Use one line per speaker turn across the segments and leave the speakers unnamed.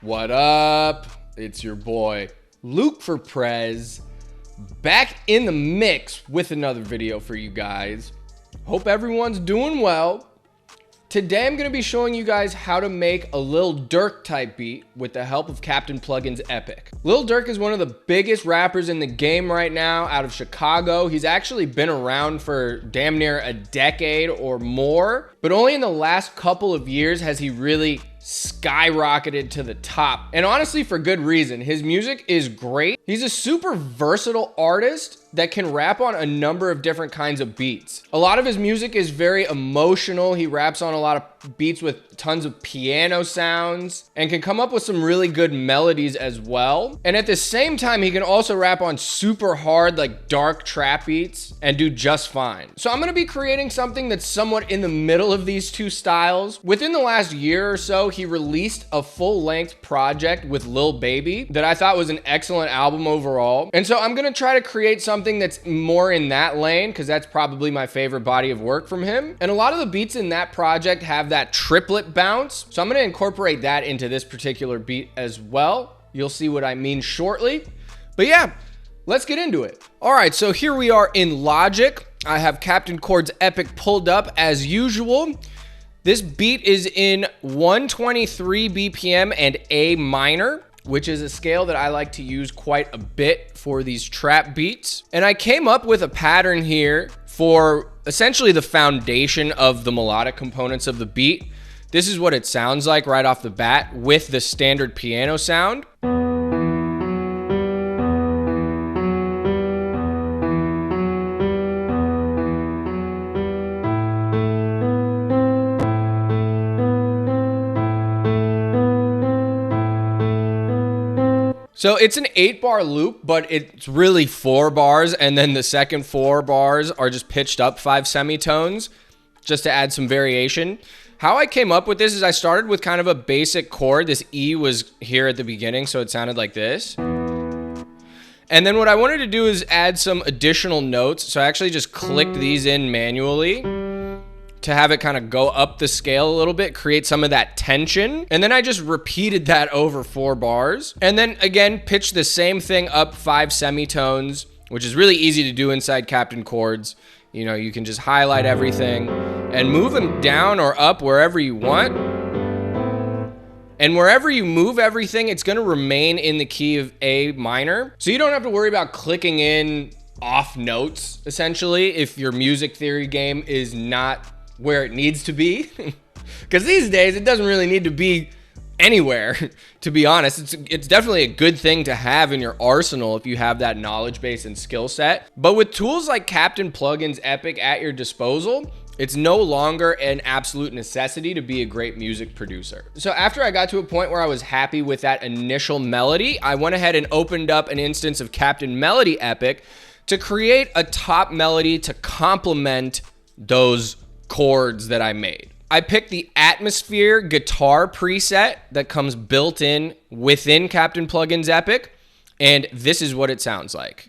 What up? It's your boy Luke for Prez, back in the mix with another video for you guys. Hope everyone's doing well. Today I'm going to be showing you guys how to make a Lil Durk type beat with the help of Captain Plugin's Epic. Lil Durk is one of the biggest rappers in the game right now out of Chicago. He's actually been around for damn near a decade or more, but only in the last couple of years has he really skyrocketed to the top. And honestly, for good reason. His music is great. He's a super versatile artist that can rap on a number of different kinds of beats. A lot of his music is very emotional. He raps on a lot of beats with tons of piano sounds and can come up with some really good melodies as well. And at the same time, he can also rap on super hard, like dark trap beats and do just fine. So I'm gonna be creating something that's somewhat in the middle of these two styles. Within the last year or so, he released a full-length project with Lil Baby that I thought was an excellent album overall. And so I'm gonna try to create something that's more in that lane because that's probably my favorite body of work from him. And a lot of the beats in that project have that triplet bounce. So I'm gonna incorporate that into this particular beat as well. You'll see what I mean shortly. But yeah, let's get into it. All right, so here we are in Logic. I have Captain Chord's Epic pulled up as usual. This beat is in 123 BPM and A minor, which is a scale that I like to use quite a bit for these trap beats. And I came up with a pattern here for essentially the foundation of the melodic components of the beat. This is what it sounds like right off the bat with the standard piano sound. So it's an 8-bar loop, but it's really 4 bars, and then the second 4 bars are just pitched up 5 semitones, just to add some variation. How I came up with this is I started with kind of a basic chord. This E was here at the beginning, so it sounded like this. And then what I wanted to do is add some additional notes, so I actually just clicked these in manually to have it kind of go up the scale a little bit, create some of that tension. And then I just repeated that over 4 bars. And then again, pitch the same thing up 5 semitones, which is really easy to do inside Captain Chords. You know, you can just highlight everything and move them down or up wherever you want. And wherever you move everything, it's gonna remain in the key of A minor. So you don't have to worry about clicking in off notes, essentially, if your music theory game is not where it needs to be. Because these days it doesn't really need to be anywhere, to be honest. It's definitely a good thing to have in your arsenal if you have that knowledge base and skill set. But with tools like Captain Plugin's Epic at your disposal, it's no longer an absolute necessity to be a great music producer. So after I got to a point where I was happy with that initial melody, I went ahead and opened up an instance of Captain Melody Epic to create a top melody to complement those chords that I made. I picked the Atmosphere guitar preset that comes built in within Captain Plugin's Epic, and this is what it sounds like.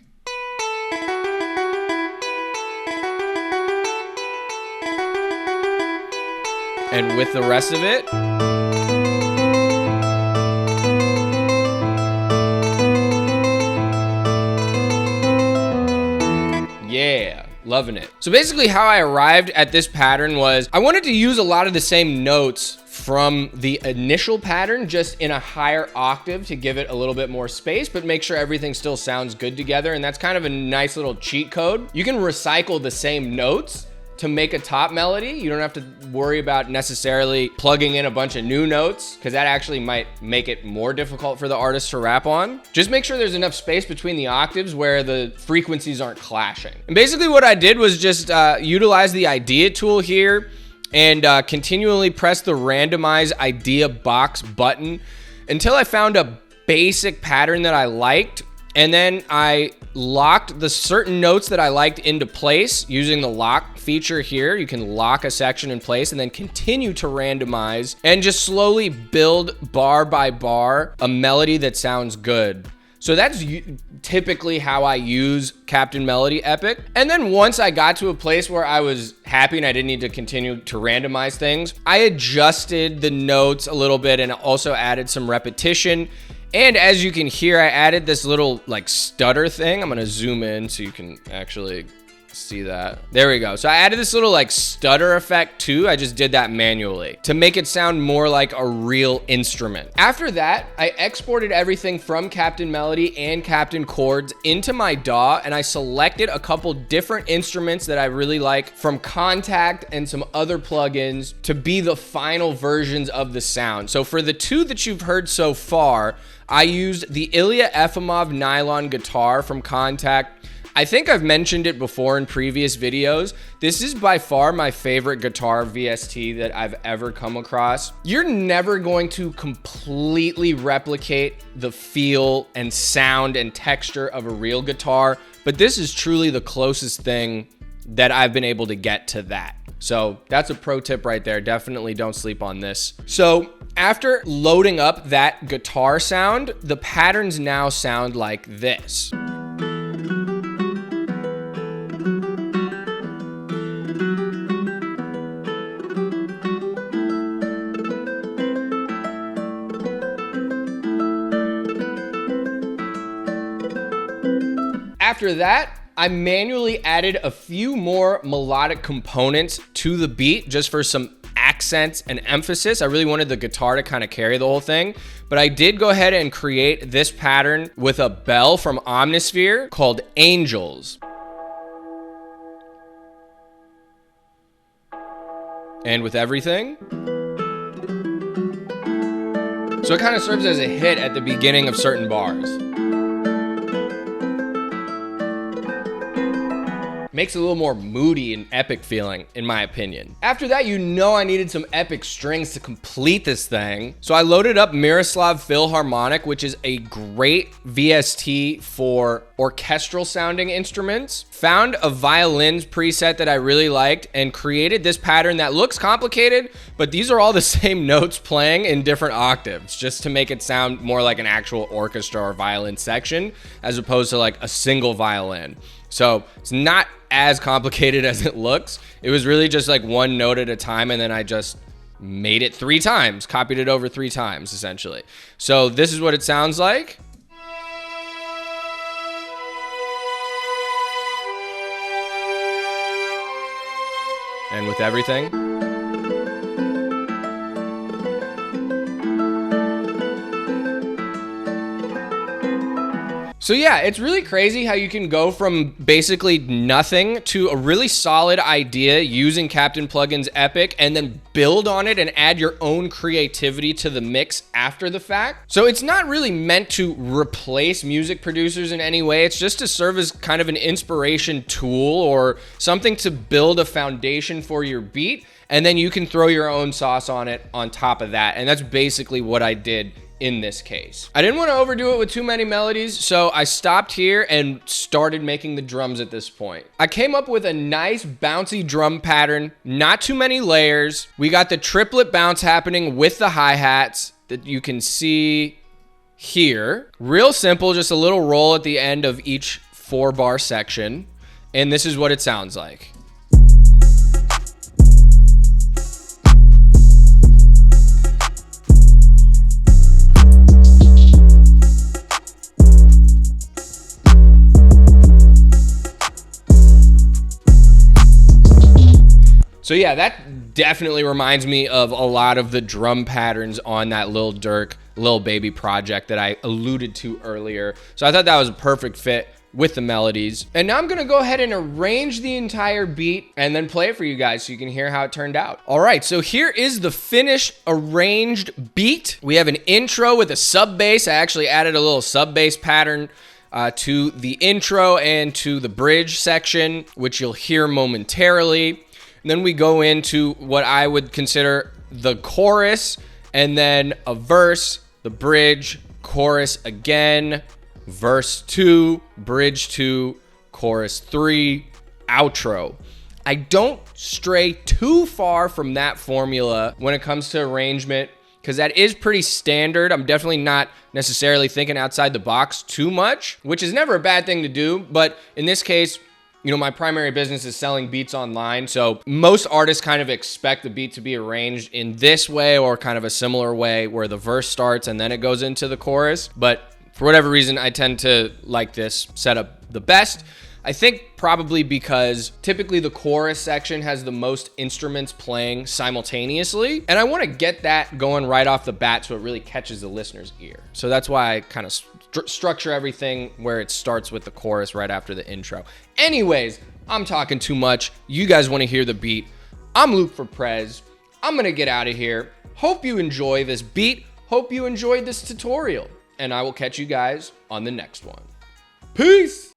And with the rest of it, yeah. Loving it. So basically how I arrived at this pattern was I wanted to use a lot of the same notes from the initial pattern, just in a higher octave to give it a little bit more space, but make sure everything still sounds good together. And that's kind of a nice little cheat code. You can recycle the same notes to make a top melody. You don't have to worry about necessarily plugging in a bunch of new notes, because that actually might make it more difficult for the artist to rap on. Just make sure there's enough space between the octaves where the frequencies aren't clashing. And basically what I did was just utilize the idea tool here and continually press the randomize idea box button until I found a basic pattern that I liked. And then I locked the certain notes that I liked into place using the lock feature here. You can lock a section in place and then continue to randomize and just slowly build bar by bar a melody that sounds good. So that's typically how I use Captain Melody Epic. And then once I got to a place where I was happy and I didn't need to continue to randomize things, I adjusted the notes a little bit and also added some repetition. And as you can hear, I added this little like stutter thing. I'm gonna zoom in so you can actually see that. There we go. So I added this little like stutter effect too. I just did that manually to make it sound more like a real instrument. After that, I exported everything from Captain Melody and Captain Chords into my DAW, and I selected a couple different instruments that I really like from Kontakt and some other plugins to be the final versions of the sound. So for the two that you've heard so far, I used the Ilya Efimov nylon guitar from Kontakt. I think I've mentioned it before in previous videos. This is by far my favorite guitar VST that I've ever come across. You're never going to completely replicate the feel and sound and texture of a real guitar, but this is truly the closest thing that I've been able to get to that. So that's a pro tip right there. Definitely don't sleep on this. So after loading up that guitar sound, the patterns now sound like this. After that, I manually added a few more melodic components to the beat just for some accents and emphasis. I really wanted the guitar to kind of carry the whole thing, but I did go ahead and create this pattern with a bell from Omnisphere called Angels. And with everything. So it kind of serves as a hit at the beginning of certain bars. Makes it a little more moody and epic feeling, in my opinion. After that, you know I needed some epic strings to complete this thing. So I loaded up Miroslav Philharmonic, which is a great VST for orchestral sounding instruments. Found a violins preset that I really liked and created this pattern that looks complicated, but these are all the same notes playing in different octaves, just to make it sound more like an actual orchestra or violin section, as opposed to like a single violin. So it's not as complicated as it looks. It was really just like one note at a time, and then I just made it 3 times, copied it over 3 times, essentially. So this is what it sounds like. And with everything. So yeah, it's really crazy how you can go from basically nothing to a really solid idea using Captain Plugin's Epic and then build on it and add your own creativity to the mix after the fact. So it's not really meant to replace music producers in any way. It's just to serve as kind of an inspiration tool or something to build a foundation for your beat, and then you can throw your own sauce on it on top of that. And that's basically what I did in this case. I didn't want to overdo it with too many melodies, so I stopped here and started making the drums at this point. I came up with a nice bouncy drum pattern, not too many layers. We got the triplet bounce happening with the hi-hats that you can see here. Real simple, just a little roll at the end of each 4-bar section. And this is what it sounds like. So yeah, that definitely reminds me of a lot of the drum patterns on that Lil Durk, Lil Baby project that I alluded to earlier. So I thought that was a perfect fit with the melodies. And now I'm gonna go ahead and arrange the entire beat and then play it for you guys so you can hear how it turned out. All right, so here is the finished arranged beat. We have an intro with a sub bass. I actually added a little sub bass pattern to the intro and to the bridge section, which you'll hear momentarily. And then we go into what I would consider the chorus, and then a verse, the bridge, chorus again, verse 2, bridge 2, chorus 3, outro. I don't stray too far from that formula when it comes to arrangement. because that is pretty standard. I'm definitely not necessarily thinking outside the box too much, which is never a bad thing to do. But in this case, you know, my primary business is selling beats online. So most artists kind of expect the beat to be arranged in this way or kind of a similar way where the verse starts and then it goes into the chorus. But for whatever reason, I tend to like this setup the best. I think probably because typically the chorus section has the most instruments playing simultaneously. And I want to get that going right off the bat so it really catches the listener's ear. So that's why I kind of structure everything where it starts with the chorus right after the intro. Anyways, I'm talking too much. You guys want to hear the beat. I'm Luke for Prez. I'm going to get out of here. Hope you enjoy this beat. Hope you enjoyed this tutorial. And I will catch you guys on the next one. Peace.